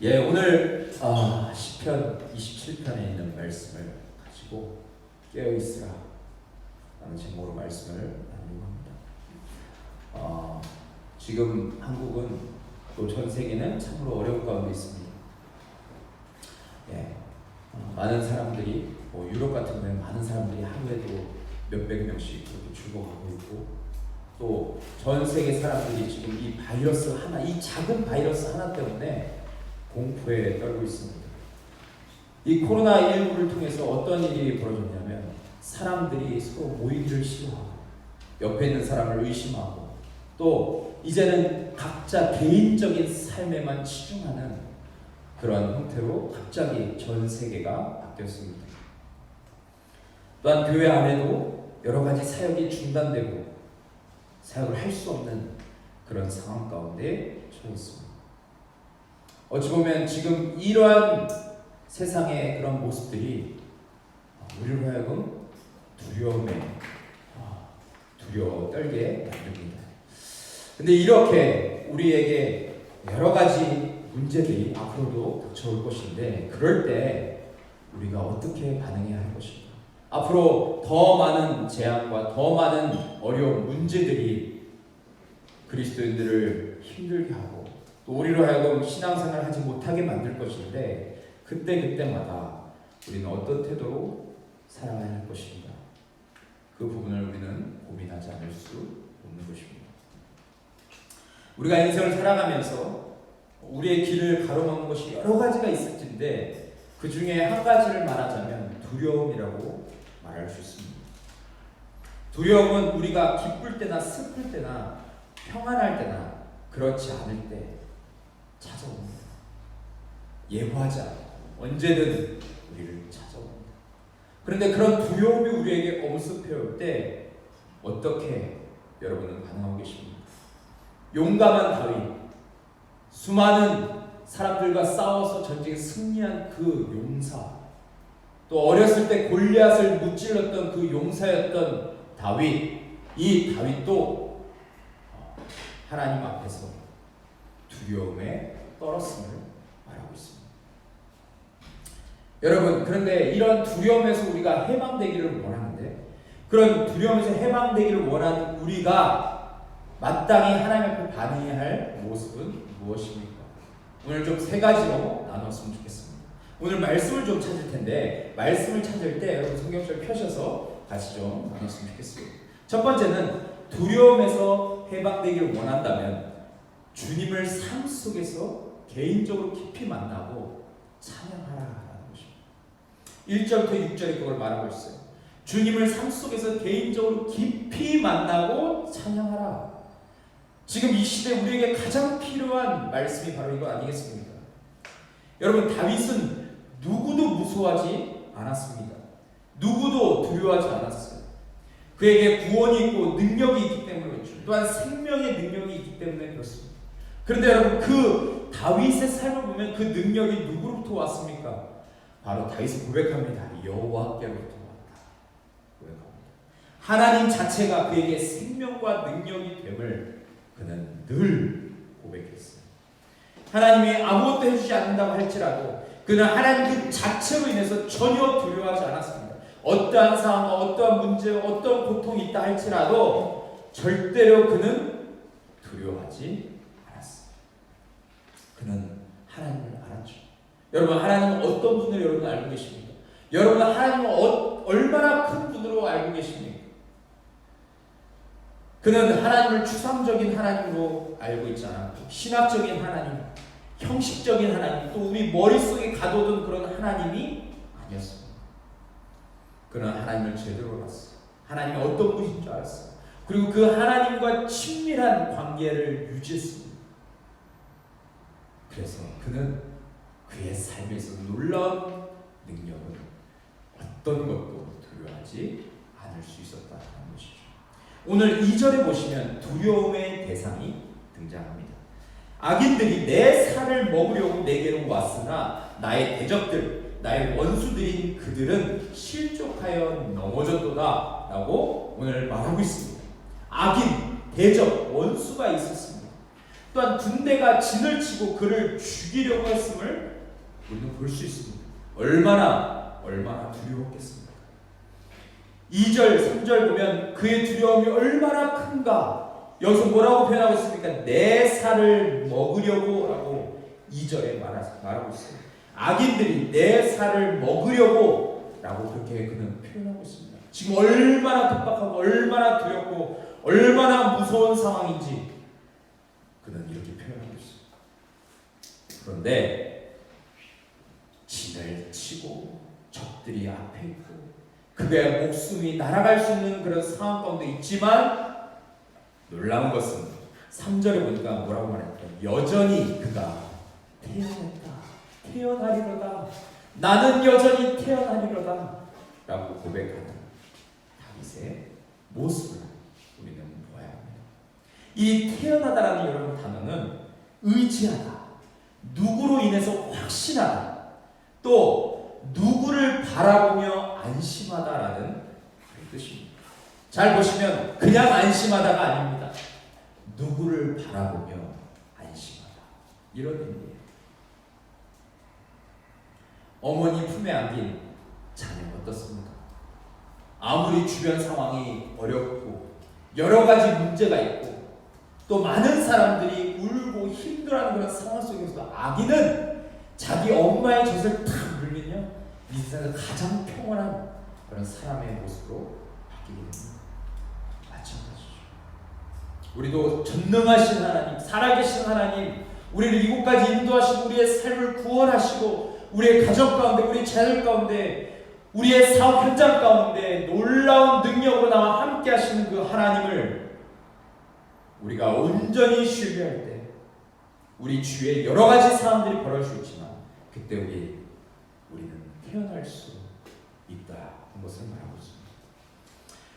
오늘 시편 27편에 있는 말씀을 가지고 깨어 있으라 라는 제목으로 말씀을 나누려고 합니다. 지금 한국은 또 전 세계는 참으로 어려운 가운데 있습니다. 많은 사람들이 유럽 같은 데는 많은 사람들이 하루에도 몇백 명씩 그렇게 죽어가고 있고, 또 전 세계 사람들이 지금 이 바이러스 하나, 이 작은 바이러스 하나 때문에 공포에 떨고 있습니다. 이 코로나19를 통해서 어떤 일이 벌어졌냐면, 사람들이 서로 모이기를 싫어하고 옆에 있는 사람을 의심하고, 또 이제는 각자 개인적인 삶에만 치중하는 그런 형태로 갑자기 전 세계가 바뀌었습니다. 또한 교회 안에도 여러 가지 사역이 중단되고 사역을 할 수 없는 그런 상황 가운데 처해 있습니다. 어찌 보면 지금 이러한 세상의 그런 모습들이 우리를 하여금 두려워 떨게 만듭니다. 근데 이렇게 우리에게 여러 가지 문제들이 앞으로도 닥쳐올 것인데, 그럴 때 우리가 어떻게 반응해야 할 것인가? 앞으로 더 많은 재앙과 더 많은 어려운 문제들이 그리스도인들을 힘들게 하고 또 우리로 하여금 신앙생활을 하지 못하게 만들 것인데, 그때마다 우리는 어떤 태도로 살아가야 할 것인가? 그 부분을 우리는 고민하지 않을 수 없는 것입니다. 우리가 인생을 살아가면서 우리의 길을 가로막는 것이 여러 가지가 있을 텐데, 그 중에 한 가지를 말하자면 두려움이라고 말할 수 있습니다. 두려움은 우리가 기쁠 때나 슬플 때나 평안할 때나 그렇지 않을 때 찾아옵니다. 예고하지 않고 언제든 우리를 찾아옵니다. 그런데 그런 두려움이 우리에게 엄습해 올 때 어떻게 여러분은 반응하고 계십니까? 용감한 다윗, 수많은 사람들과 싸워서 전쟁에 승리한 그 용사, 또 어렸을 때 골리앗을 무찔렀던 그 용사였던 다윗, 이 다윗도 하나님 앞에서 두려움에 떨었음을 말하고 있습니다. 여러분, 그런데 이런 두려움에서 우리가 해방되기를 원하는데, 그런 두려움에서 해방되기를 원하는 우리가 마땅히 하나님 앞에 반응해야 할 모습은 무엇입니까? 오늘 좀 세 가지로 나눴으면 좋겠습니다. 오늘 말씀을 좀 찾을 텐데, 말씀을 찾을 때 여러분 성경책을 펴셔서 같이 좀 나눴으면 좋겠어요. 첫 번째는 두려움에서 해방되기를 원한다면 주님을 삶 속에서 개인적으로 깊이 만나고 찬양하라라는 것입니다. 1절부터 6절에 그걸 말하고 있어요. 주님을 삶 속에서 개인적으로 깊이 만나고 찬양하라. 지금 이 시대 우리에게 가장 필요한 말씀이 바로 이거 아니겠습니까? 여러분, 다윗은 누구도 무서워하지 않았습니다. 누구도 두려워하지 않았어요. 그에게 구원이 있고 능력이 있기 때문에 그렇죠. 또한 생명의 능력이 있기 때문에 그렇습니다. 그런데 여러분, 그 다윗의 삶을 보면 그 능력이 누구로부터 왔습니까? 바로 다윗이 고백합니다. 여호와께로부터 왔다. 고백합니다. 하나님 자체가 그에게 생명과 능력이 됨을 그는 늘 고백했어요. 하나님이 아무것도 해주지 않는다고 할지라도 그는 하나님 그 자체로 인해서 전혀 두려워하지 않았습니다. 어떠한 상황, 어떠한 문제, 어떠한 고통이 있다 할지라도 절대로 그는 두려워하지 않았어요. 그는 하나님을 알았죠. 여러분, 하나님은 어떤 분을 여러분 알고 계십니까? 여러분, 하나님은 얼마나 큰 분으로 알고 계십니까? 그는 하나님을 추상적인 하나님으로 알고 있지 않았고, 신학적인 하나님, 형식적인 하나님, 또 우리 머릿속에 가둬둔 그런 하나님이 아니었습니다. 그는 하나님을 제대로 알았어요. 하나님이 어떤 분이신 줄 알았어요. 그리고 그 하나님과 친밀한 관계를 유지했습니다. 그래서 그는 그의 삶에서 놀라운 능력을 어떤 것도 두려워하지 않을 수 있었다는 것이죠. 오늘 2절에 보시면 두려움의 대상이 등장합니다. 악인들이 내 살을 먹으려고 내게로 왔으나 나의 대적들, 나의 원수들인 그들은 실족하여 넘어졌도다 라고 오늘 말하고 있습니다. 악인, 대적, 원수가 있었습니다. 또한 군대가 진을 치고 그를 죽이려고 했음을 우리는 볼 수 있습니다. 얼마나 두려웠겠습니까? 2절, 3절 보면 그의 두려움이 얼마나 큰가. 여기서 뭐라고 표현하고 있습니까? 내 살을 먹으려고 라고 2절에 말하고 있어요. 악인들이 내 살을 먹으려고 라고 그렇게 그는 표현하고 있습니다. 지금 얼마나 급박하고 얼마나 두렵고 얼마나 무서운 상황인지 그는 이렇게 표현하고 있어요. 그런데 진을 치고 적들이 앞에 있고 그의 목숨이 날아갈 수 있는 그런 상황 가운데 있지만 놀라운 것은 3절에 보니까 뭐라고 말했죠? 여전히 그가 태어나리로다. 나는 여전히 태어나리로다 라고 고백하는 다윗의 모습을 우리는 보아야 합니다. 이 태어나다라는 여러분 단어는 의지하다, 누구로 인해서 확신하다, 또 누구를 바라보며 안심하다라는 뜻입니다. 잘 보시면 그냥 안심하다가 아닙니다. 누구를 바라보며 안심하다 이런 의미예요. 어머니 품에 안긴 자녀는 어떻습니까? 아무리 주변 상황이 어렵고 여러 가지 문제가 있고 또 많은 사람들이 울고 힘들어하는 그런 상황 속에서도 아기는 자기 엄마의 젖을 탁 물면요 이 세상에서 가장 평온한 그런 사람의 모습으로 바뀌게 됩니다. 마찬가지죠. 우리도 전능하신 하나님, 살아계신 하나님, 우리를 이곳까지 인도하시고 우리의 삶을 구원하시고 우리의 가정 가운데, 우리 자녀 가운데, 우리의 사업 현장 가운데 놀라운 능력으로 나와 함께 하시는 그 하나님을 우리가 온전히 신뢰할 때 우리 주위에 여러 가지 상황들이 벌어질 수 있지만 그때 우리는 태어날 수 있다는 것을 말하고 있습니다.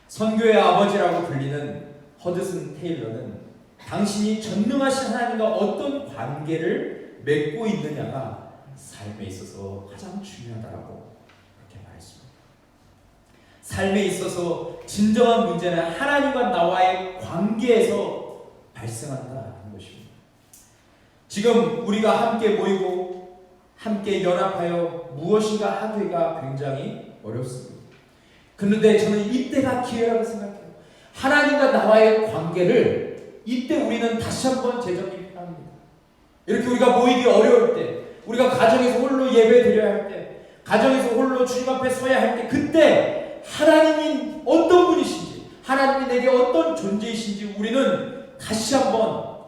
선교의 아버지라고 불리는 허드슨 테일러는 당신이 전능하신 하나님과 어떤 관계를 맺고 있느냐가 삶에 있어서 가장 중요하다고 그렇게 말했습니다. 삶에 있어서 진정한 문제는 하나님과 나와의 관계에서 발생한다는 것입니다. 지금 우리가 함께 모이고 함께 연합하여 무엇인가 하기가 굉장히 어렵습니다. 그런데 저는 이때가 기회라고 생각해요. 하나님과 나와의 관계를 이때 우리는 다시 한번 재정립합니다. 이렇게 우리가 모이기 어려울 때, 우리가 가정에서 홀로 예배 드려야 할 때, 가정에서 홀로 주님 앞에 서야 할 때, 그때 하나님이 어떤 분이신지, 하나님이 내게 어떤 존재이신지 우리는 다시 한번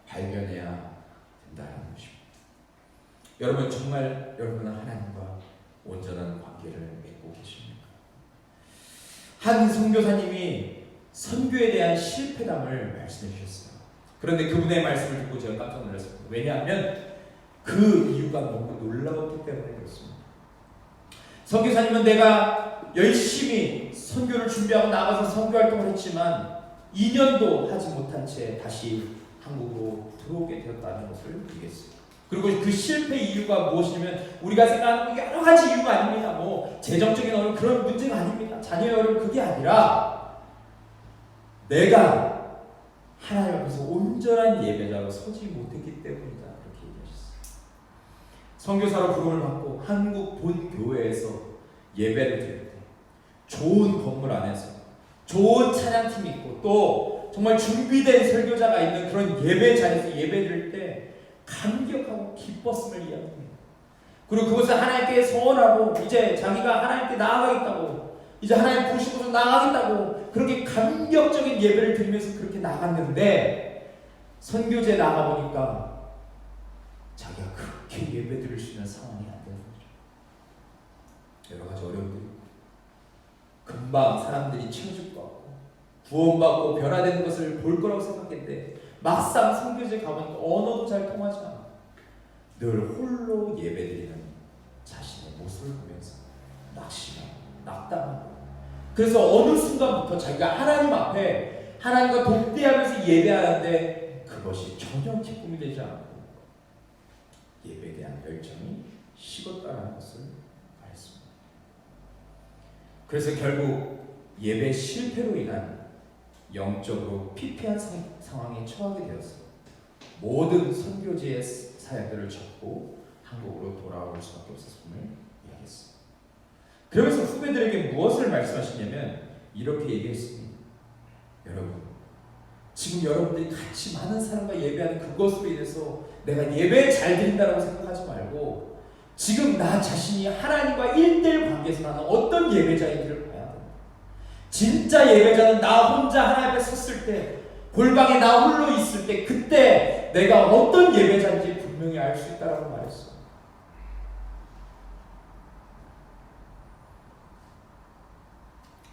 발견해야 된다는 것입니다. 여러분 정말 여러분은 하나님과 온전한 관계를 맺고 계십니까? 한 선교사님이 선교에 대한 실패담을 말씀해 주셨어요. 그런데 그분의 말씀을 듣고 제가 깜짝 놀랐습니다. 왜냐하면 그 이유가 너무 놀라웠기 때문에 그렇습니다. 선교사님은 내가 열심히 선교를 준비하고 나가서 선교 활동을 했지만 2년도 하지 못한 채 다시 한국으로 들어오게 되었다는 것을 얘기했어요. 그리고 그 실패 이유가 무엇이냐면 우리가 생각하는 여러 가지 이유가 아닙니다. 뭐 재정적인 어려움 그런 문제가 아닙니다. 자녀의 어려움 그게 아니라 내가 하나님 앞에서 온전한 예배자로 서지 못했기 때문이다. 그렇게 얘기하셨어요. 선교사로 부름을 받고 한국 본 교회에서 예배를 드릴 때 좋은 건물 안에서 좋은 찬양팀이 있고 또 정말 준비된 설교자가 있는 그런 예배 자리에서 예배 드릴 때 감격하고 기뻤음을 이야기합니다. 그리고 그것을 하나님께 소원하고 이제 자기가 하나님께 나아가겠다고 이제 하나님 부르시고서 나아가겠다고 그렇게 감격적인 예배를 드리면서 그렇게 나갔는데 선교지에 나가보니까 자기가 그렇게 예배 드릴 수 있는 상황이 안 되는 거죠. 여러 가지 어려움들이 금방 사람들이 채워줄 것 같고 구원받고 변화되는 것을 볼 거라고 생각했는데 막상 선교지에 가보니까 언어도 잘 통하지 않아. 늘 홀로 예배드리는 자신의 모습을 보면서 낙심하고 낙담하고 그래서 어느 순간부터 자기가 하나님 앞에 하나님과 독대하면서 예배하는데 그것이 전혀 기쁨이 되지 않고 예배에 대한 열정이 식었다는 것을 말했습니다. 그래서 결국 예배 실패로 인한 영적으로 피폐한 상황에 처하게 되었어요. 모든 선교지의 사역들을 접고 한국으로 돌아올 수밖에 없었음을 이야기했어요. 그러면서 후배들에게 무엇을 말씀하시냐면 이렇게 얘기했습니다. 여러분, 지금 여러분들이 같이 많은 사람과 예배하는 그것으로 인해서 내가 예배 잘 드린다고 생각하지 말고 지금 나 자신이 하나님과 1대1 관계에서 나는 어떤 예배자인지를 봐야 됩니다. 진짜 예배자는 나 혼자 하나님 앞에 섰을 때, 골방에 나 홀로 있을 때, 그때 내가 어떤 예배자인지 분명히 알 수 있다라고 말했어요.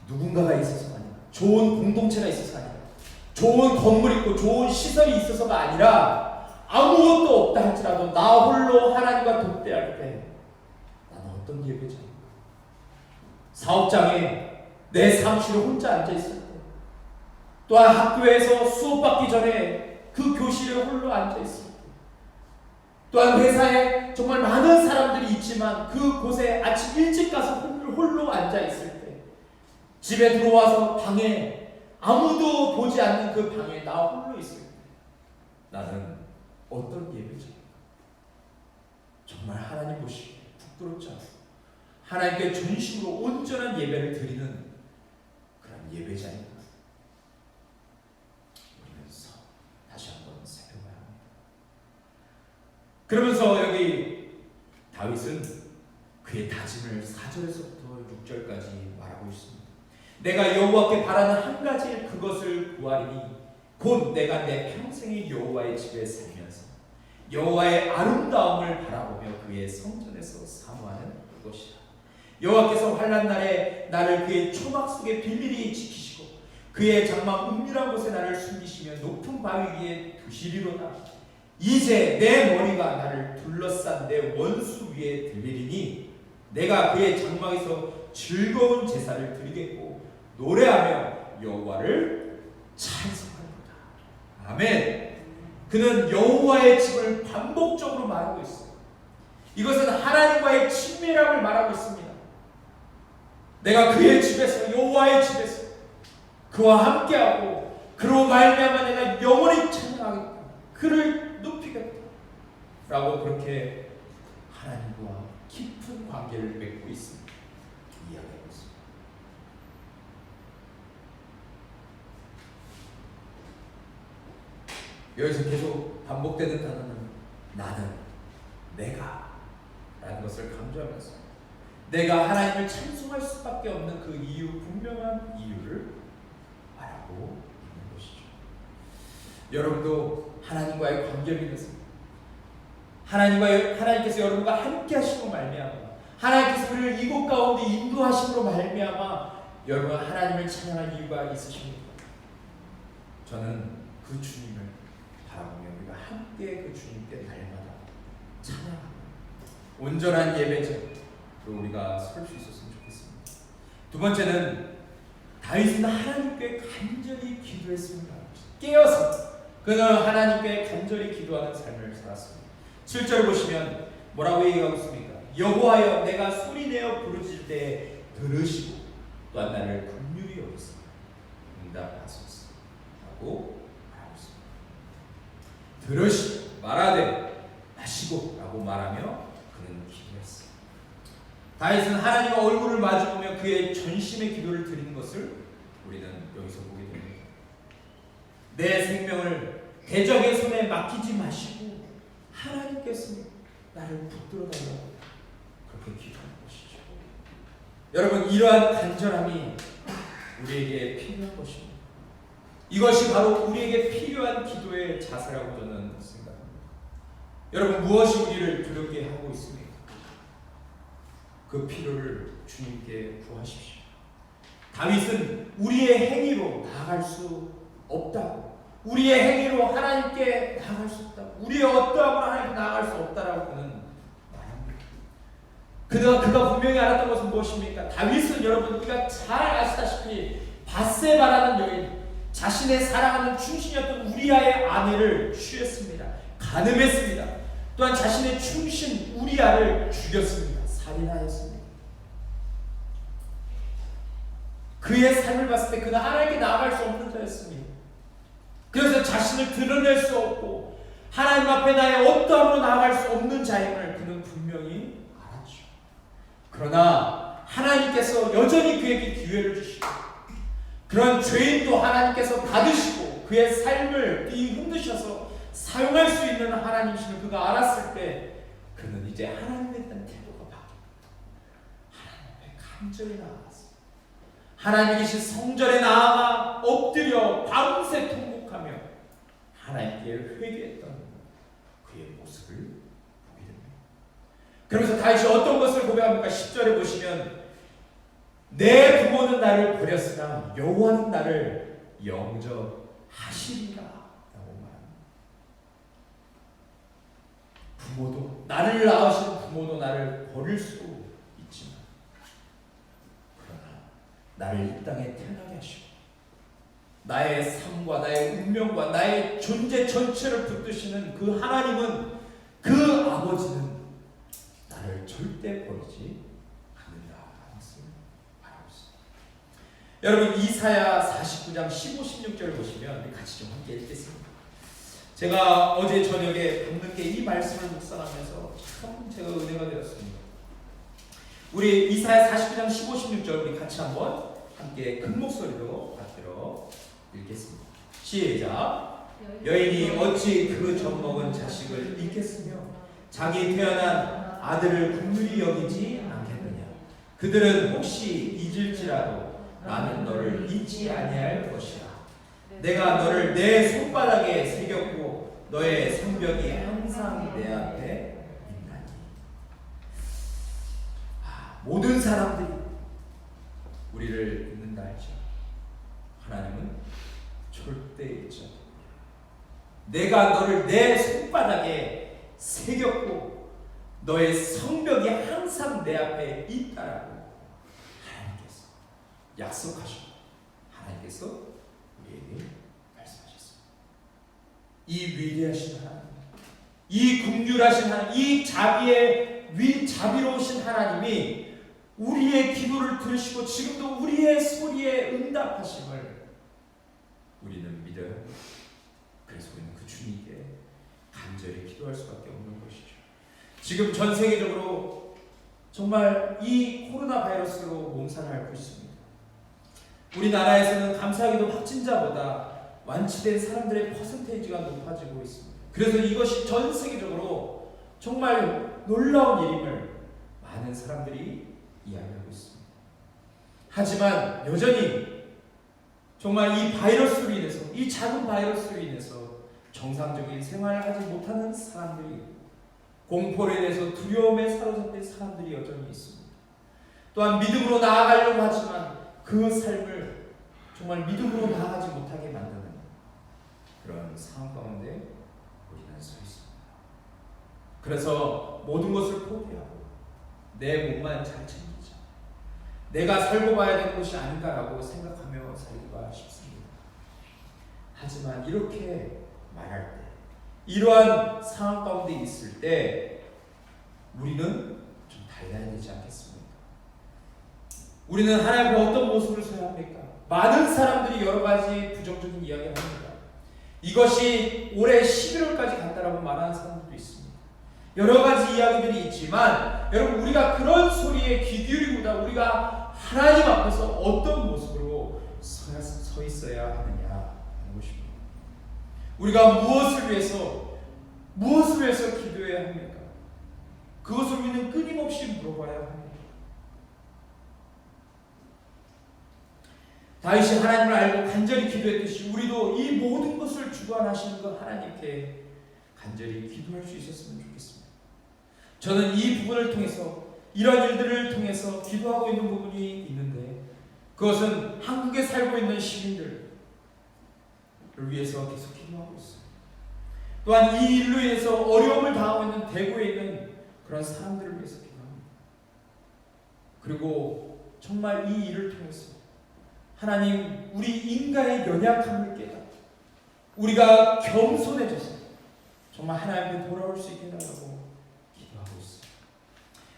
누군가가 있어서가 아니라, 좋은 공동체가 있어서가 아니라, 좋은 건물 있고 좋은 시설이 있어서가 아니라 아무것도 없다 할지라도 나 홀로 하나님과 독대할 때 나는 어떤 예배자인가? 사업장에 내 사무실에 혼자 앉아있을 때, 또한 학교에서 수업받기 전에 그 교실에 홀로 앉아있을 때, 또한 회사에 정말 많은 사람들이 있지만 그곳에 아침 일찍 가서 홀로 앉아있을 때, 집에 들어와서 방에 아무도 보지 않는 그 방에 나 홀로 있을 때 나는 어떤 예배자인가? 정말 하나님 보시기에 부끄럽지 않고 하나님께 전심으로 온전한 예배를 드리는 그런 예배자인가? 우리는 다시 한번 살펴봐야 합니다. 그러면서 여기 다윗은 그의 다짐을 4절에서부터 6절까지 말하고 있습니다. 내가 여호와께 바라는 한 가지 일, 그것을 구하리니 곧 내가 내 평생의 여호와의 집에 살면서 여호와의 아름다움을 바라보며 그의 성전에서 사모하는 그것이라. 여호와께서 환난 날에 나를 그의 초막 속에 비밀히 지키시고 그의 장막 은밀한 곳에 나를 숨기시며 높은 바위 위에 두시리로다. 이제 내 머리가 나를 둘러싼 내 원수 위에 들리리니 내가 그의 장막에서 즐거운 제사를 드리겠고 노래하며 여호와를 찬송하리로다. 아멘. 그는 여호와의 집을 반복적으로 말하고 있어요. 이것은 하나님과의 친밀함을 말하고 있습니다. 내가 그의 집에서, 여호와의 집에서 그와 함께하고 그로 말미암아 내가 영원히 찬양하겠다, 그를 높이겠다 라고 그렇게 하나님과 깊은 관계를 맺고 있습니다. 이야기하고 있습니다. 여기서 계속 반복되는 단어는 나는, 내가 라는 것을 강조하면서 내가 하나님을 찬송할 수밖에 없는 그 이유, 분명한 이유를 말하고 있는 것이죠. 여러분도 하나님과의 관계를 믿으세요. 하나님께서 여러분과 함께 하시고 말미암아 하나님께서 우리를 이곳 가운데 인도하심으로 말미암아 여러분 하나님을 찬양할 이유가 있으십니까? 저는 그 주님을 바라보며 우리가 함께 그 주님께 날마다 찬양하며 온전한 예배자로 우리가 설 수 있었으면 좋겠습니다. 두 번째는 다윗은 하나님께 간절히 기도했습니다. 깨어서 그는 하나님께 간절히 기도하는 삶을 살았습니다. 7절 보시면 뭐라고 얘기하고 있습니까? 여호와여, 내가 소리내어 부르짖을 때 들으시고 또한 나를 긍휼히 여기사 응답하소서 라고 말하고 있습니다. 들으시고 말하되 마시고 라고 말하며 그는 기도했어요. 다윗은 하나님과 얼굴을 마주보며 그의 전심의 기도를 드리는 것을 우리는 여기서 보게 됩니다. 내 생명을 대적의 손에 맡기지 마시고 하나님께서 나를 붙들어 달라고 그렇게 기도하는 것이죠. 여러분, 이러한 간절함이 우리에게 필요한 것입니다. 이것이 바로 우리에게 필요한 기도의 자세라고 저는 생각합니다. 여러분, 무엇이 우리를 두렵게 하고 있습니까? 그 필요를 주님께 구하십시오. 다윗은 우리의 행위로 나아갈 수 없다고, 우리의 행위로 하나님께 나아갈 수 없다고, 우리의 어떠함으로 하나님께 나아갈 수 없다라고 그는 말합니다. 그가 분명히 알았던 것은 무엇입니까? 다윗은 여러분 우리가 잘 아시다시피 밧세바라는 여인, 자신의 사랑하는 충신이었던 우리아의 아내를 취했습니다. 간음했습니다. 또한 자신의 충신 우리아를 죽였습니다. 살인하였습니다. 그의 삶을 봤을 때 그는 하나님께 나아갈 수 없는 자였습니다. 그래서 자신을 드러낼 수 없고 하나님 앞에 나의 어떠함으로 나아갈 수 없는 자임을 그는 분명히 알았죠. 그러나 하나님께서 여전히 그에게 기회를 주시고 그런 죄인도 하나님께서 받으시고 그의 삶을 뒤흔드셔서 사용할 수 있는 하나님이심을 그가 알았을 때 그는 이제 하나님에 대한 태도가 바뀝니다. 하나님 앞에 간절히 나아갔어요. 하나님이 계신 성전에 나아가 엎드려 밤새 통곡하며 하나님께 회개했던 그의 모습을 보게 됩니다. 그러면서 다윗이 어떤 것을 고백합니까? 10절에 보시면 내 부모는 나를 버렸으나 여호와는 나를 영접하시리라 라고 말합니다. 부모도 나를 낳으신 부모도 나를 버릴 수 있지만 그러나 나를 이 땅에 태어나게 하시고 나의 삶과 나의 운명과 나의 존재 전체를 붙드시는 그 하나님은 그 아버지는 나를 절대 버리지 않는다라는 것을 말하고 있습니다. 여러분 이사야 49장 15, 16절 보시면 우리 같이 좀 함께 읽겠습니다. 제가 어제 저녁에 밤늦게 이 말씀을 묵상하면서 참 제가 은혜가 되었습니다. 우리 이사야 49장 15, 16절 우리 같이 한번 함께 큰 목소리로 받들어 읽겠습니다. 시작. 여인이 어찌 그 젖먹은 자식을 잊겠으며 자기 태어난 아들을 긍휼히 여기지 않겠느냐. 그들은 혹시 잊을지라도 나는 너를 잊지 아니할 것이라. 내가 너를 내 손바닥에 새겼고 너의 성벽이 항상 내 앞에 있나니. 모든 사람들이 우리를 잊는다 할지라도 하나님은 절대 잊지 않습니다. 내가 너를 내 손바닥에 새겼고 너의 성벽이 항상 내 앞에 있다라고 하나님께서 약속하셨고 하나님께서 우리에게 말씀하셨습니다. 이 위대하신 하나님, 이 긍휼하신 하나님, 이 자비로우신 하나님이 우리의 기도를 들으시고 지금도 우리의 소리에 응답하심을 우리는 믿어야 합니다. 그래서 우리는 그 주님께 간절히 기도할 수밖에 없는 것이죠. 지금 전 세계적으로 정말 이 코로나 바이러스로 몸살을 앓고 있습니다. 우리나라에서는 감사하게도 확진자보다 완치된 사람들의 퍼센테이지가 높아지고 있습니다. 그래서 이것이 전 세계적으로 정말 놀라운 일임을 많은 사람들이 이야기하고 있습니다. 하지만 여전히 정말 이 바이러스로 인해서, 이 작은 바이러스로 인해서 정상적인 생활을 하지 못하는 사람들이, 공포로 인해서 두려움에 사로잡힌 사람들이 여전히 있습니다. 또한 믿음으로 나아가려고 하지만 그 삶을 정말 믿음으로 나아가지 못하게 만드는 그런 상황 가운데 우리는 서 있습니다. 그래서 모든 것을 포기하고 내 몸만 잘 챙기자, 내가 살고 봐야 되는 것이 아닌가라고 생각하며 살기가 쉽습니다. 하지만 이렇게 말할 때, 이러한 상황 가운데 있을 때 우리는 좀 달라야 되지 않겠습니까? 우리는 하나님 앞에 어떤 모습을 써야 합니까? 많은 사람들이 여러 가지 부정적인 이야기를 합니다. 이것이 올해 11월까지 간다라고 말하는 사람들도 있습니다. 여러 가지 이야기들이 있지만 여러분, 우리가 그런 소리에 귀 기울이기보다 우리가 하나님 앞에서 어떤 모습으로 서 있어야 하느냐 하는 것입니다. 우리가 무엇을 위해서 기도해야 합니까? 그것을 우리는 끊임없이 물어봐야 합니다. 다윗이 하나님을 알고 간절히 기도했듯이 우리도 이 모든 것을 주관하시는 그 하나님께 간절히 기도할 수 있었으면 좋겠습니다. 저는 이 부분을 통해서, 이런 일들을 통해서 기도하고 있는 부분이 있는데, 그것은 한국에 살고 있는 시민들을 위해서 계속 기도하고 있습니다. 또한 이 일로 인해서 어려움을 당하고 있는 대구에 있는 그런 사람들을 위해서 기도합니다. 그리고 정말 이 일을 통해서 하나님, 우리 인간의 연약함을 깨닫고 우리가 겸손해져서 정말 하나님께 돌아올 수 있게 해달라고 기도하고 있습니다.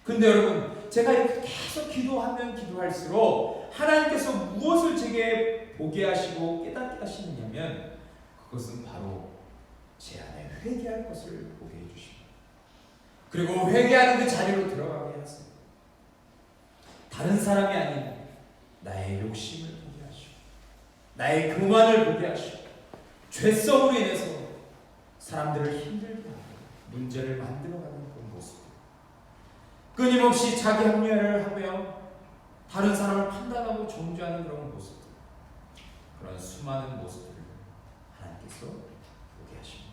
근데 여러분, 제가 이렇게 계속 기도하면 기도할수록 하나님께서 무엇을 제게 보게 하시고 깨닫게 하시느냐면, 그것은 바로 제 안에 회개할 것을 보게 해주십니다. 그리고 회개하는 그 자리로 들어가게 하세요. 다른 사람이 아닌 나의 욕심을 보게 하시고 나의 교만을 보게 하시고 죄성으로 인해서 사람들을 힘들게 하고 문제를 만들어가는 그런 모습, 끊임없이 자기 합리화를 하며 다른 사람을 판단하고 정죄하는 그런 모습들, 그런 수많은 모습들을 하나님께서 보게 하십니다.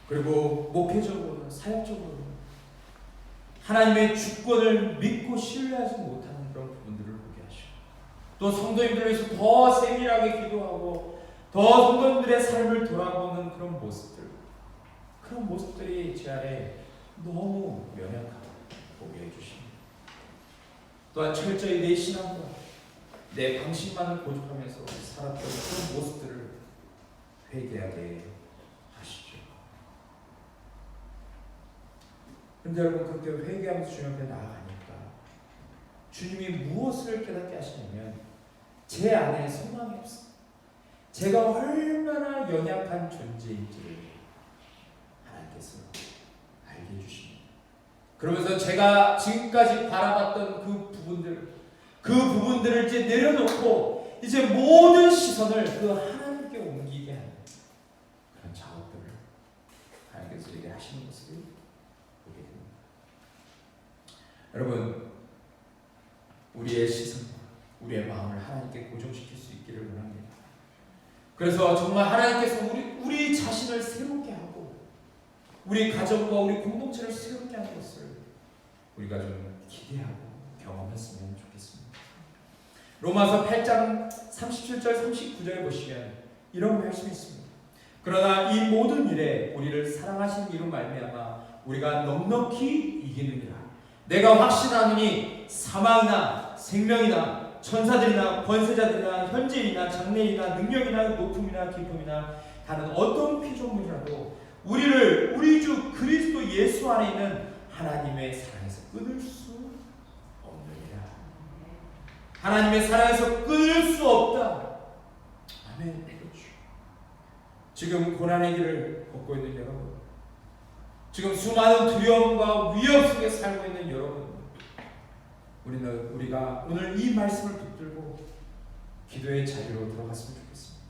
그리고 목회적으로, 사역적으로 하나님의 주권을 믿고 신뢰하지 못하는 그런 부분들을 보게 하시고, 또 성도님들을 위해서 더 세밀하게 기도하고 더 성도님들의 삶을 돌아보는 그런 모습들, 그런 모습들이 제 안에 너무 연약하고 보게 해주십니다. 또한 철저히 내 신앙과 내 방식만을 고집하면서 살았던 그런 모습들을 회개하게 하시죠. 그런데 여러분, 그렇게 회개하면서 주님 앞에 나아가니까 주님이 무엇을 깨닫게 하시냐면 제 안에 소망이 없어. 제가 얼마나 연약한 존재인지를 하나님께서 알게 해주십니다. 그러면서 제가 지금까지 바라봤던 그 부분들을 이제 내려놓고 이제 모든 시선을 그 하나님께 옮기게 하는 그런 작업들을 하나님께서 이렇게 하시는 모습을 보게 됩니다. 여러분, 우리의 시선과 우리의 마음을 하나님께 고정시킬 수 있기를 원합니다. 그래서 정말 하나님께서 우리 자신을 새롭게 하고 우리 가정과 우리 공동체를 새롭게 하는 것을 우리가 좀 기대하고 경험했으면 좋겠습니다. 로마서 8장 37절 39절 보시면 이런 말씀이 있습니다. 그러나 이 모든 일에 우리를 사랑하신 이로 말미암아 우리가 넉넉히 이기느니라. 내가 확신하노니 사망이나 생명이나 천사들이나 권세자들이나 현재이나 장래이나 능력이나 높음이나 깊음이나 다른 어떤 피조물이라도 우리를 우리 주 그리스도 예수 안에 있는 하나님의 사랑에서 끊을 수 없느니라. 하나님의 사랑에서 끊을 수 없다. 아멘. 그렇죠. 지금 고난의 길을 걷고 있는 여러분, 지금 수많은 두려움과 위협 속에 살고 있는 여러분, 우리가 오늘 이 말씀을 붙들고 기도의 자리로 들어갔으면 좋겠습니다.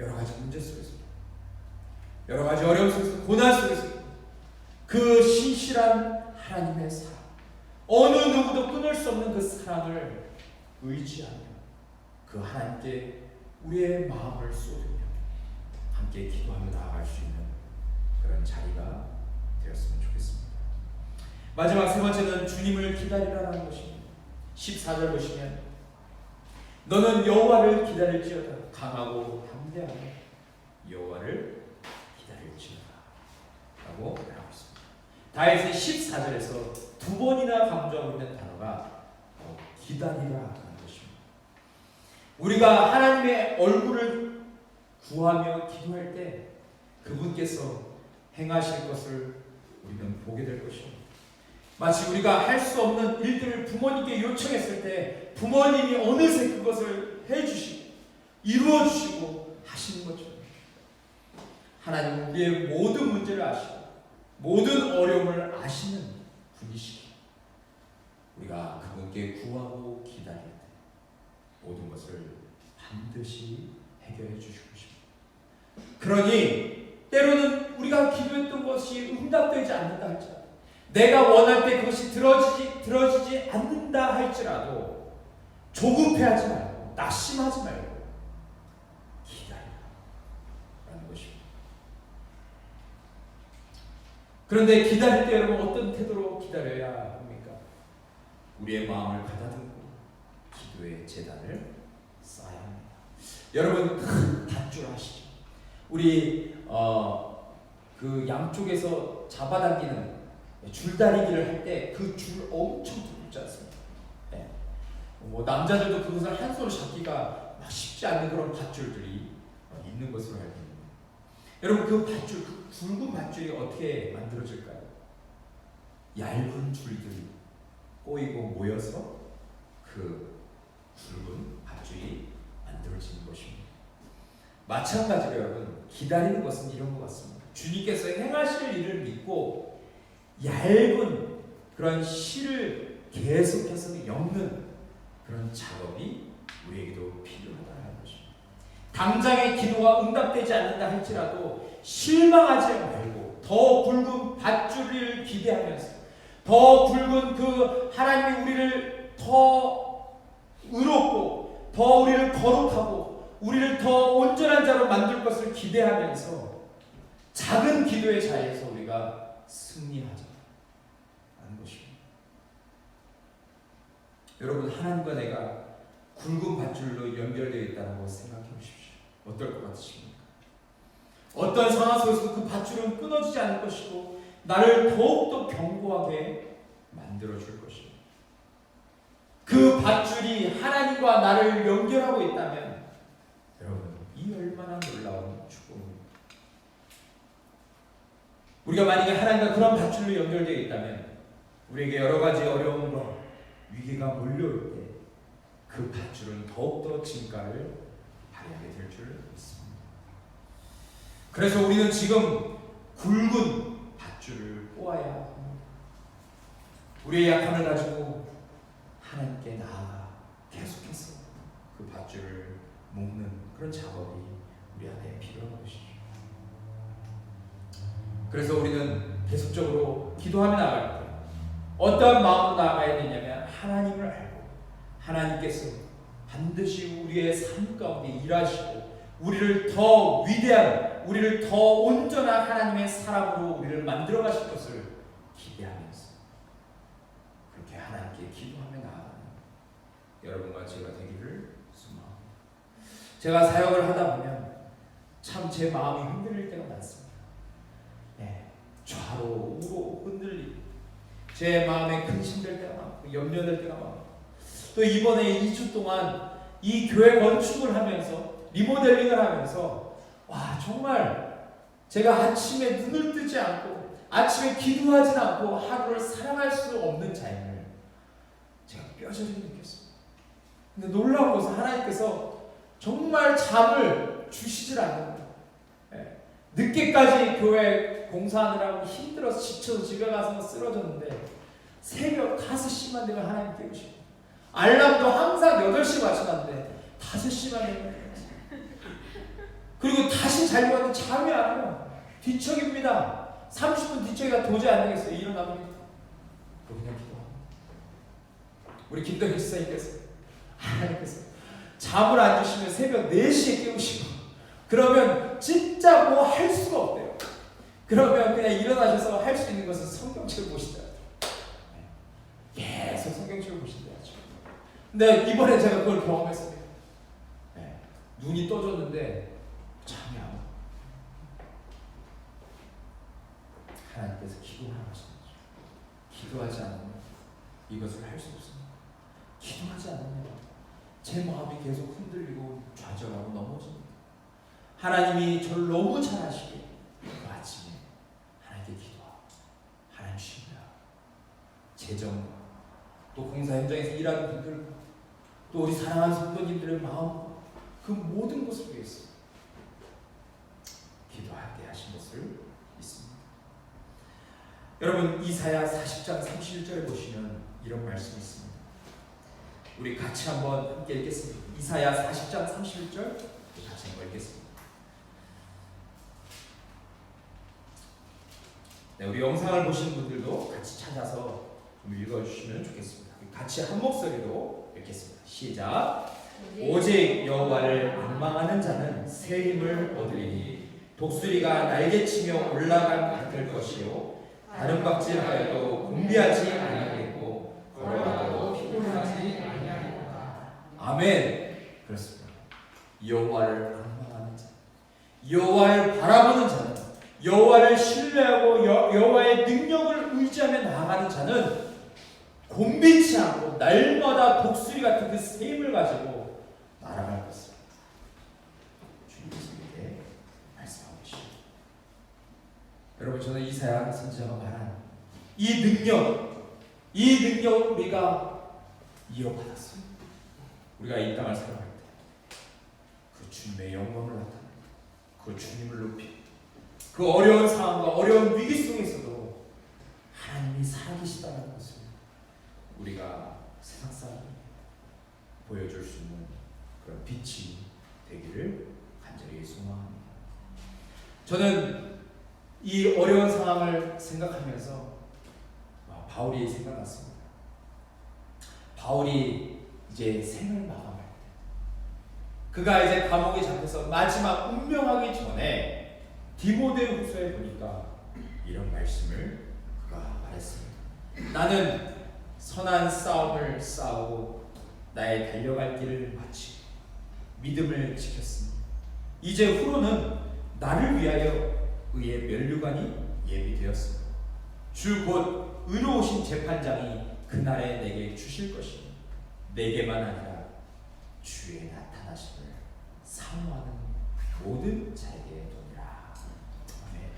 여러 가지 문제 속에서, 여러 가지 어려움 속에서, 고난 속에서 그 신실한 하나님의 사랑, 어느 누구도 끊을 수 없는 그 사랑을 의지하며 그 하나님께 우리의 마음을 쏟으며 함께 기도하며 나아갈 수 있는 그런 자리가 되었으면 좋겠습니다. 마지막 세 번째는 주님을 기다리라는 것입니다. 14절 보시면 너는 여호와를 기다릴지어다. 강하고 담대하며 여호와를 기다릴지어다 라고 말하고 있습니다. 다윗은 14절에서 두 번이나 강조하고 있는 단어가 기다리라는 것입니다. 우리가 하나님의 얼굴을 구하며 기도할 때 그분께서 행하실 것을 우리는 보게 될 것입니다. 마치 우리가 할 수 없는 일들을 부모님께 요청했을 때 부모님이 어느새 그것을 해주시고 이루어주시고 하시는 것처럼 하나님은 우리의 모든 문제를 아시고 모든 어려움을 아시는 분이시기에 우리가 그분께 구하고 기다릴 때 모든 것을 반드시 해결해 주실 것입니다. 그러니 때로는 우리가 기도했던 것이 응답되지 않는다 할지라도, 내가 원할 때 그것이 들어지지 않는다 할지라도 조급해하지 말고 낙심하지 말고 기다리라라는 것입니다. 그런데 기다릴 때 여러분 어떤 태도로 기다려야 합니까? 우리의 마음을 가다듬고 기도의 제단을 쌓아야 합니다. 여러분 큰 밧줄 아시죠? 우리 그 양쪽에서 잡아당기는 줄다리기를 할 때 그 줄 엄청 두껍지 않습니까? 네. 뭐 남자들도 그것을 한 손으로 잡기가 막 쉽지 않는 그런 밧줄들이 있는 것으로 알고 있습니다. 여러분 그 밧줄, 그 굵은 밧줄이 어떻게 만들어질까요? 얇은 줄들이 꼬이고 모여서 그 굵은 밧줄이 만들어지는 것입니다. 마찬가지로 여러분 기다리는 것은 이런 것 같습니다. 주님께서 행하실 일을 믿고 얇은 그런 실을 계속해서 엮는 그런 작업이 우리에게도 필요하다는 것입니다. 당장의 기도가 응답되지 않는다 할지라도 실망하지 말고 더 굵은 밧줄을 기대하면서 더 굵은 그 하나님이 우리를 더 의롭고 더 우리를 거룩하고 우리를 더 온전한 자로 만들 것을 기대하면서 작은 기도의 자리에서 우리가 승리하자 하는 것입니다. 여러분, 하나님과 내가 굵은 밧줄로 연결되어 있다는 것을 생각해 보십시오. 어떨 것 같으십니까? 어떤 상황 속에서 그 밧줄은 끊어지지 않을 것이고 나를 더욱더 견고하게 만들어줄 것입니다. 그 밧줄이 하나님과 나를 연결하고 있다면 여러분, 이 얼마나 놀라운 축복입니다. 우리가 만약에 하나님과 그런 밧줄로 연결되어 있다면 우리에게 여러 가지 어려움과 위기가 몰려올 때 그 밧줄은 더욱더 진가를 발휘하게 될 줄 믿습니다. 그래서 우리는 지금 굵은 밧줄을 꼬아야 합니다. 우리의 약함을 가지고 하나님께 나아가 계속해서 그 밧줄을 묶는 그런 작업이 우리 안에 필요한 것이죠. 그래서 우리는 계속적으로 기도하며 나아갈 때 어떠한 마음으로 나아가야 되냐면 하나님을 알고 하나님께서 반드시 우리의 삶 가운데 일하시고 우리를 더 위대한, 우리를 더 온전한 하나님의 사람으로 우리를 만들어 가실 것을 기대하면서 그렇게 하나님께 기도하며 나아가는 여러분과 제가 되기를 소망합니다. 제가 사역을 하다 보면 참 제 마음이 흔들릴 때가 많습니다. 좌로 우로 흔들리고 제 마음에 근심될 때가 많고 염려될 때가 많고 또 이번에 2주 동안 이 교회 건축을 하면서 리모델링을 하면서 와 정말 제가 아침에 눈을 뜨지 않고 아침에 기도하지 않고 하루를 살아갈 수 없는 자임을 제가 뼈저리게 느꼈습니다. 근데 놀라운 것은 하나님께서 정말 잠을 주시질 않는 거예요. 늦게까지 교회 공사하느라고 힘들어서 지쳐서 집에 가서 쓰러졌는데 새벽 5시만 되면 하나님 깨우시고 알람도 항상 8시 맞춰놨는데 5시만 되면 그리고 다시 자려고 하는데 잠이 안 와요. 뒤척입니다. 30분 뒤척이가 도저히 안 되겠어요. 일어나면 그냥 기도합니다. 우리 김덕희 지사님께서 하나님께서 잠을 안 주시면 새벽 4시에 깨우시고 그러면 진짜 뭐 할 수가 없대요. 그러면 그냥 일어나셔서 할 수 있는 것은 성경책을 보시다. 계속 성경책을 보신다. 근데 이번에 제가 그걸 경험했습니다. 눈이 떠졌는데 잠이 안 와요. 하나님께서 기도하라고 하십니다. 기도하지 않으면 이것을 할 수 없습니다. 기도하지 않으면 제 마음이 계속 흔들리고 좌절하고 넘어집니다. 하나님이 저를 너무 잘 아시기에 그 아침에 하나님께 기도하고 하나님 신뢰하고 재정과 또 공사 현장에서 일하는 분들 또 우리 사랑하는 성도님들의 마음 그 모든 것을 위해서 기도하게 하신 것을 믿습니다. 여러분 이사야 40장 31절에 보시면 이런 말씀이 있습니다. 우리 같이 한번 함께 읽겠습니다. 이사야 40장 31절 같이 한번 읽겠습니다. 네, 우리 영상을 보시는 분들도 같이 찾아서 좀 읽어주시면 좋겠습니다. 같이 한 목소리로 읽겠습니다. 시작. 오직 여호와를 악망하는 자는 새 힘을 얻으리니 독수리가 날개치며 올라간 같을 것이요 다른 박질하여도 곤비하지 아니하겠고 걸어가도 피곤하지 아니하리로다. 아멘. 그렇습니다. 여호와를 악망하는 자, 여호와를 바라보는 자는 여호와를 신뢰하고 여호와의 능력을 의지하며 나아가는 자는 곤비치 않고 날마다 독수리 같은 그 새 힘을 가지고 날아갈 것을 주님께서 이렇게 말씀하고 계십니다. 여러분 저는 이사야 선지자가 말한 이 능력 우리가 이어받았어요. 우리가 이 땅을 살아갈 때 그 주님의 영광을 나타냅니다. 그 주님을 높이 그 어려운 상황과 어려운 위기 속에서도 하나님이 살아계시다는 것을 우리가 세상 사람에게 보여줄 수 있는 그런 빛이 되기를 간절히 소망합니다. 저는 이 어려운 상황을 생각하면서 바울이 생각났습니다. 바울이 이제 생을 마감할 때, 그가 이제 감옥에 잡혀서 마지막 운명하기 전에 디모데후서에 보니까 이런 말씀을 그가 말했습니다. 나는 선한 싸움을 싸우고 나의 달려갈 길을 마치고 믿음을 지켰으니 이제 후로는 나를 위하여 의의 면류관이 예비되었습니다. 주 곧 의로우신 재판장이 그날에 내게 주실 것이니 내게만 아니라 주의 나타나심을 사모하는 모든 자에게 도니라. 아멘.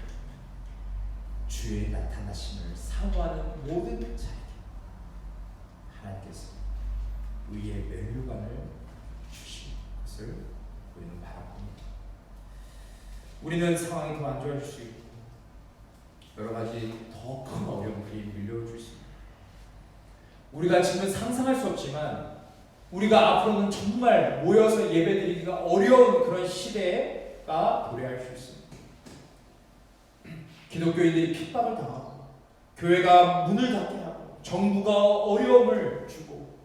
주의 나타나심을 사모하는 모든 자에게 하나님께서 의의 면류관을 주신 것을 우리는 바라봅니다. 우리는 상황이 더 안 좋아질 수 있고 여러 가지 더 큰 어려움들이 밀려올 수 있습니다. 우리가 지금 상상할 수 없지만 우리가 앞으로는 정말 모여서 예배드리기가 어려운 그런 시대가 도래할 수 있습니다. 기독교인들이 핍박을 당하고 교회가 문을 닫게 하고 정부가 어려움을 주고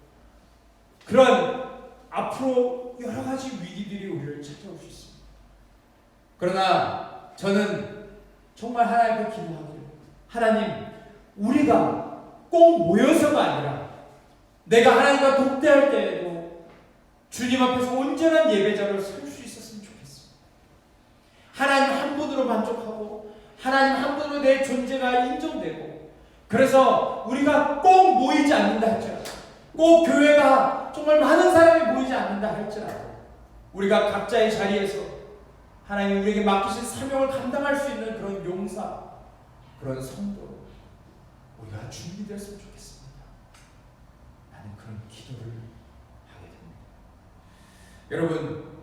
그런 앞으로 여러 가지 위기들이 우리를 찾아올 수 있습니다. 그러나 저는 정말 하나님 앞에 기도하기를, 하나님, 우리가 꼭 모여서가 아니라 내가 하나님과 독대할 때에도 주님 앞에서 온전한 예배자로 설 수 있었으면 좋겠습니다. 하나님 한 분으로 만족하고 하나님 한 분으로 내 존재가 인정되고, 그래서 우리가 꼭 모이지 않는다 할지라도, 꼭 교회가 정말 많은 사람이 모이지 않는다 할지라도 우리가 각자의 자리에서 하나님 우리에게 맡기신 사명을 감당할 수 있는 그런 용사, 그런 성도로 우리가 준비되었으면 좋겠습니다. 나는 그런 기도를 하게 됩니다. 여러분,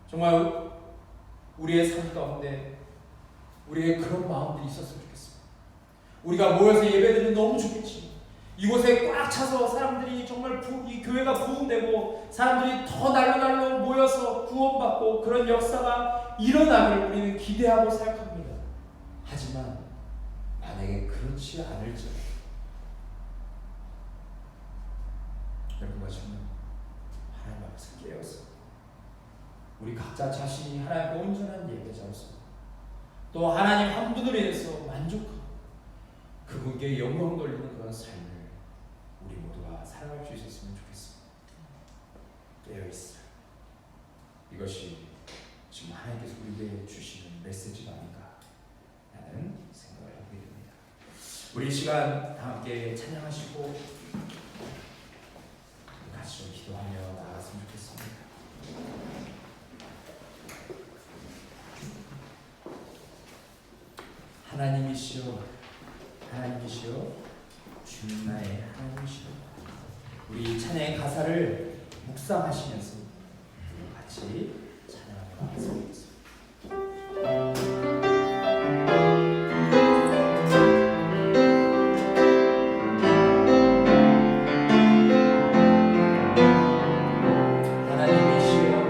정말 우리의 삶 가운데 우리의 그런 마음들이 있었으면 좋겠습니다. 우리가 모여서 예배드리면 너무 좋겠지. 이곳에 꽉 차서 사람들이 정말 이 교회가 부흥되고 사람들이 더 날로 모여서 구원받고 그런 역사가 일어나길 우리는 기대하고 생각합니다. 하지만 만약에 그렇지 않을지라도 여러분과 저는 하나님 앞에서 깨어서 우리 각자 자신이 하나님의 온전한 예배자로서 또 하나님 한 분으로 인해서 만족하고 그분께 영광 돌리는 그런 삶을 우리 모두가 살아갈 수 있었으면 좋겠습니다. 깨어있으라. 이것이 지금 하나님께서 우리에게 주시는 메시지가 아닌가 라는 생각을 하게 됩니다. 우리 이 시간 다 함께 찬양하시고 같이 좀 기도하며 나아갔으면 좋겠습니다. 하나님이시여, 하나님이시여, 주님 나의 하나님이시여. 우리 찬양의 가사를 묵상하시면서 같이 찬양하며 나아가겠습니다. 하나님이시여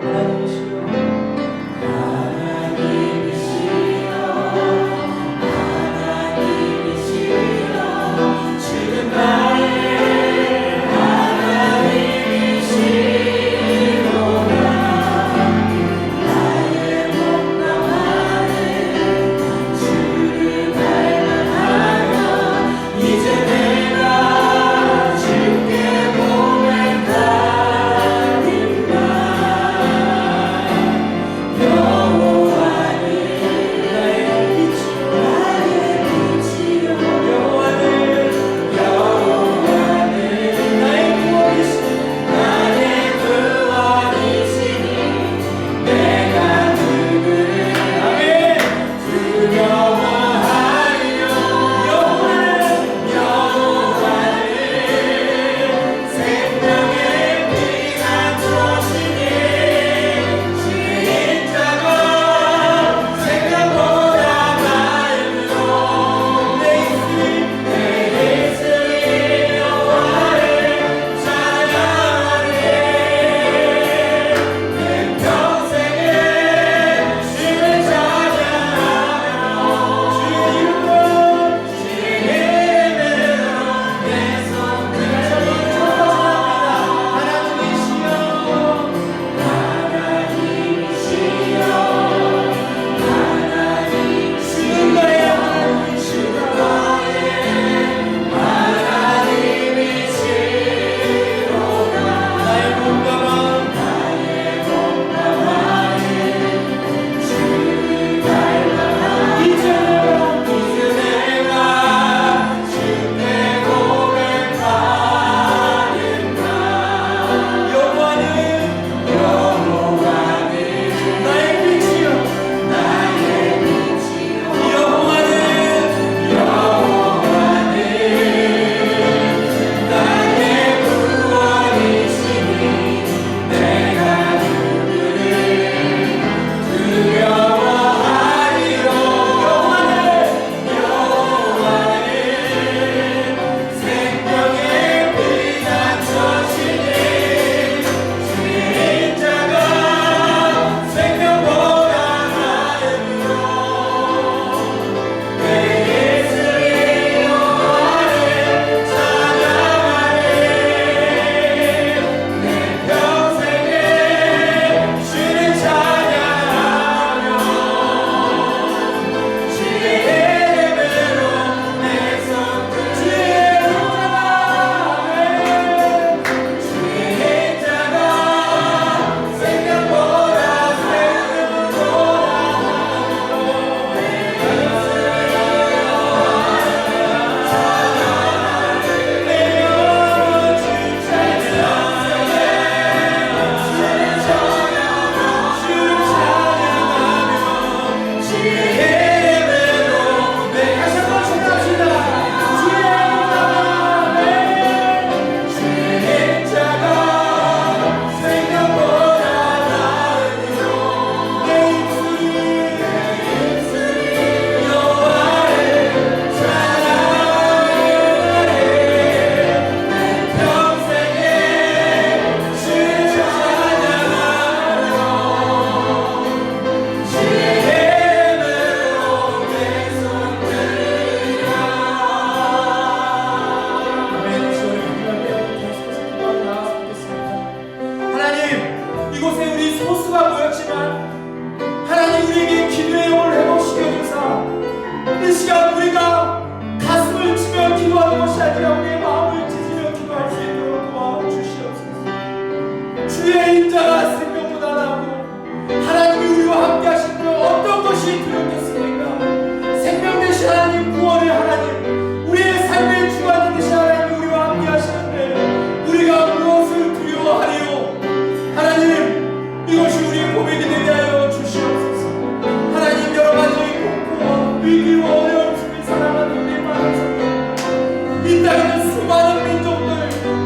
위기와 어려움 속에 살아가는 우리 많은 성도, 이 땅에 있는 수많은 민족들,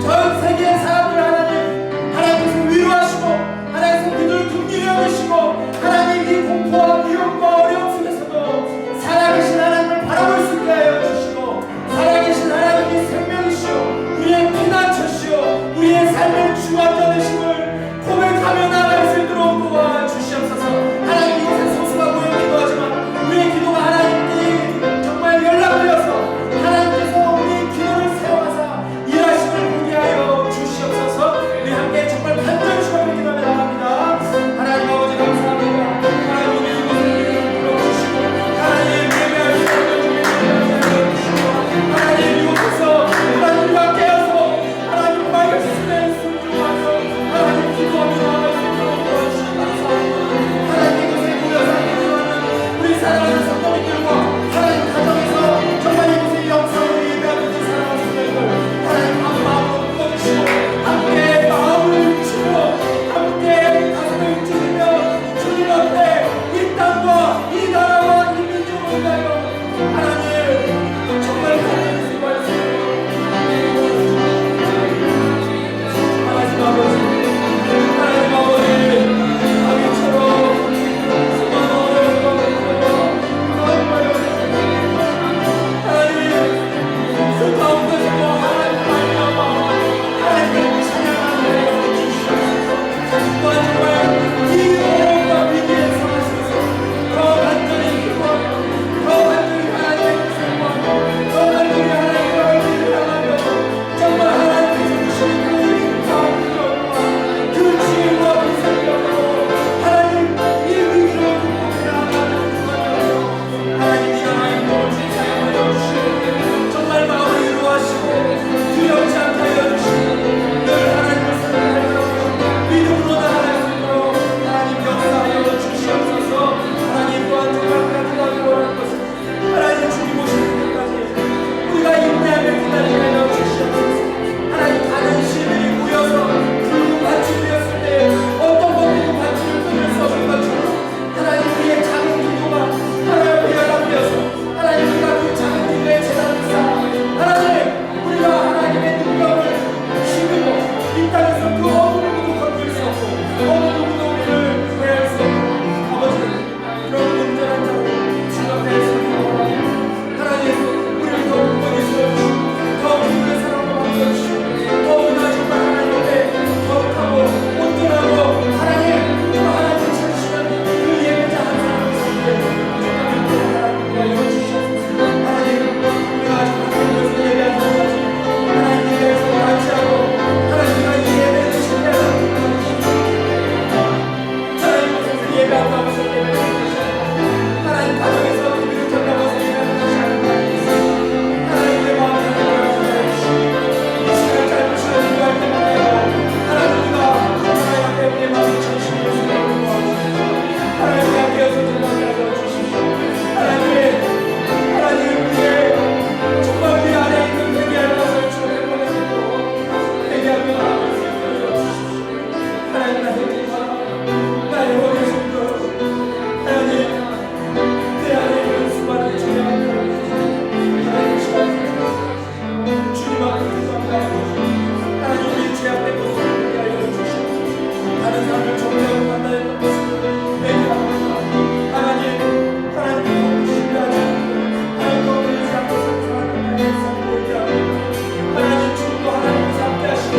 전 세계의 사람들 하나님께서 위로하시고 하나님께서 그들을 긍휼히 여기시고 하나님 이 공포와 위험과 어려움 속에서도 살아계신 하나님을 바라볼 수 있게 하여 주시고 살아계신 하나님이 생명이시오 우리의 피난처시오 우리의 삶의 주관자 되심을 고백하며 나아갈 수 있도록 도와주시옵소서. 하나님 이곳에 소수가 모여 기도하지만 우리의 기도가 하나님께 정말 연락되어서 하나님께서 우리의 기도를 세워서 일하심을 보게 하여 주시옵소서. 우리 함께 정말 간절히 주님을 기도하며 나갑니다. 하나님 아버지 감사합니다. 하나님 오늘 이곳을 불러주시고 하나님 예배할 시간을 주시고 하나님 이곳에서 하나님과 깨어서 하나님 말씀에 순종하며 하나님 기도하며 나아갈 수 있도록 도와주시기 감사합니다. 하나님 이곳에 모여서 기도하는 우리 사랑하는 성도님들과 하나님 가정에서 정말 이곳에 영상으로 예배하는 사랑하는 성도님들 하나님 한 마음으로 불러주시고 함께 마음을 주며 함께 가슴을 찢으며 주님 앞에 이 땅과 이 나라와 이 민족을 위하여 하나님 정말 하나님 수고하셨습니다. 하나님 아버지 하나님 아버지 아비처럼 수많은 어려움과 하나님 그 가운데서도 하나님 말미암아 하나님을 찬양하는 주시옵소서. 또한 정말 이 어려움과 위기의 상황에서 더 간절히 기도하며 더 간절히 하나님을 사모하며 더 간절히 하나님의 얼굴을 향하며 정말 하나님께서 주시는 그 인사와 그 지혜와 그 생명으로 하나님 이 위기를 극복해 나가는 주님이여 하나님 이 나라의 모든 사랑하여 주시고 정말 마음을 위로하시고 두렵지 않게 하여 주시고 늘 하나님을 사랑하여 믿음으로 나아갈 수 있도록 하나님 역사하여 주시옵소서. 하나님 또한 정말 기도하기 원하는 것은 하나님 주님 오시는 때까지 우리가 인내하며 기다리게 하여 주시옵소서. 하나님 다른 시민이 모여서 붉은 밭이 되었을 때 어떤 것들이 밭을 끊을 수 없는 것처럼 하나님 우리의 작은 기도가 하나님 연락되어서 하나님 우리가 그 작은 기도의 재단을 쌓아 하나님 우리가 하나님의 능력을 힘으로 이 땅에서 그 어느 누구도 건들 수 없고 어느 누구도 우리를 구해할 수 없고 아버지 그런 온전한 자로 주 앞에 서기를 하나님 우리를 더 굳건히 세워주시고 더 기도의 사랑으로 만들어주시고 더욱이나 정말 하나님 앞에 거룩하고 온전하고 하나님 또 하나님을 찾으시는 그 예배자 한 사람을 섬기게 하나님 도와여 주시옵소서. 하나님 우리가 정말 그것을 예배하는 것까지 하나님 예배에서 같이 하고 하나님과 이 예배를 실패하는 하나님 곳에서 예배한다고 해서 예배를 드리시고 하나님 가정에서 기도를 전하고 예배하는 것이 아닌 하나님의 마음을 열어주시고 이 시간 짧은 시간 기도할 때마다 하나님 우리가 하나님 앞에 우리의 마음을 전심으로 생각하고 하나님 앞에서 정말 하여 주십시오. 하나님 우리의 정말 우리 안에 있는 회개할 것을 주님께 보내주고 회개하며 나아갈 수 있도록 하여 주십시오. 하나님 나 회개하라 나의 어린 손들 하나님 내 안에 있는 수많은 죄악을 하나님 시간 주님 앞에 기도합니다. 하나님 우리 죄악된 것을 회개하여 주시옵소서. 다른 사람을 정죄하고 판단했던 것을 회개합니다. 하나님 하나님 신뢰하지 않고 하나님 거부하지 않고 상상하는 나의 삶을 회개합니다. 하나님 주님도 하나님께서 함께 하시고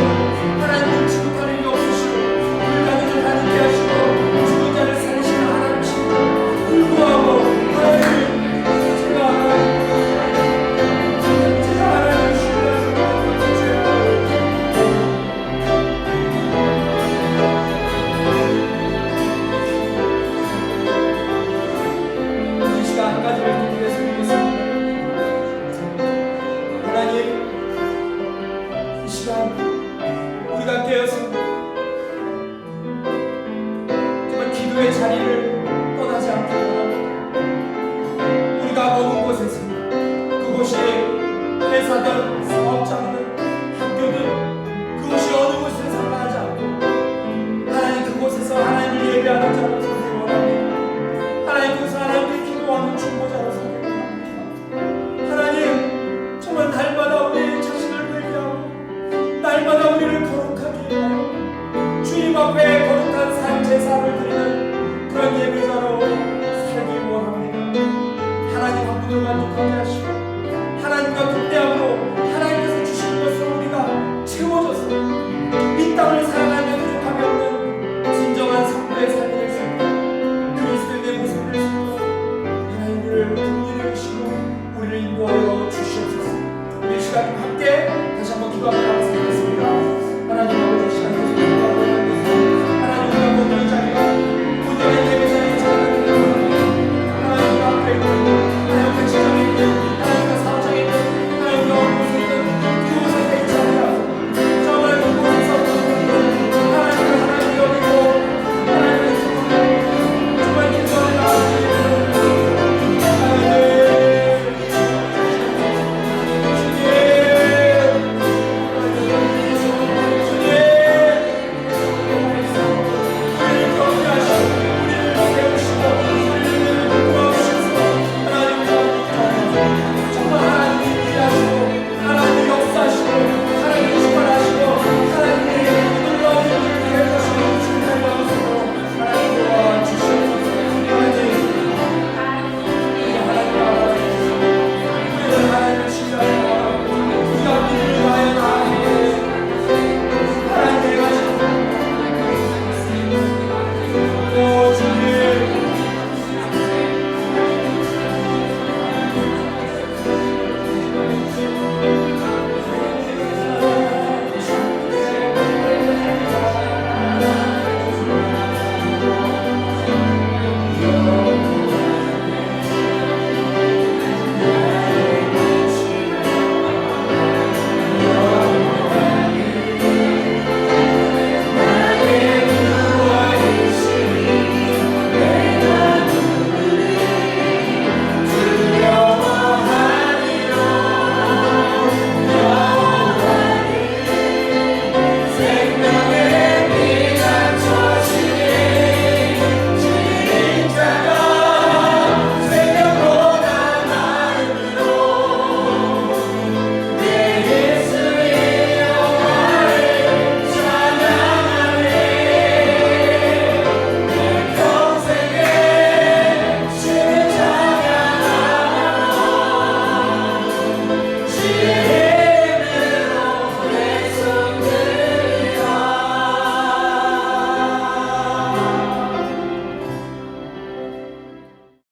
하나님 눈치 못할 일이 없으시고 불가능을 가능케 하시고 죽은 자를 살리시는 하나님이시고 불구하고 하나님 제가 하나님을 신뢰하지 죄를 이 시간 한 가지를 드리겠습니다. 하나님 이 시간 우리가 깨어서 정말 기도의 자리를 떠나지 않게 원합니다. 우리가 머문 곳에서 그곳이 회사든 사업장이든 학교든 그곳이 어느 곳이든 상관하지 않고 하나님 그곳에서 하나님을 예배하는 자로 서기 원합니다. 하나님 그곳에서 하나님께 기도하는 중보자로 서기 원합니다. 그분을 만족하게 하시고 하나님과 동대함으로 하나님께서 주시는 것으로 우리가 채워져서 이 땅을 살아가며 부족함이 없는 진정한 성도의 삶이 될 수 있고 그리스도의 모습을 낼 수 있고 하나님 우리를 긍휼히 여기시고 우리를 인도하여 주시옵소서. 우리 시간 함께 다시 한번 기도하며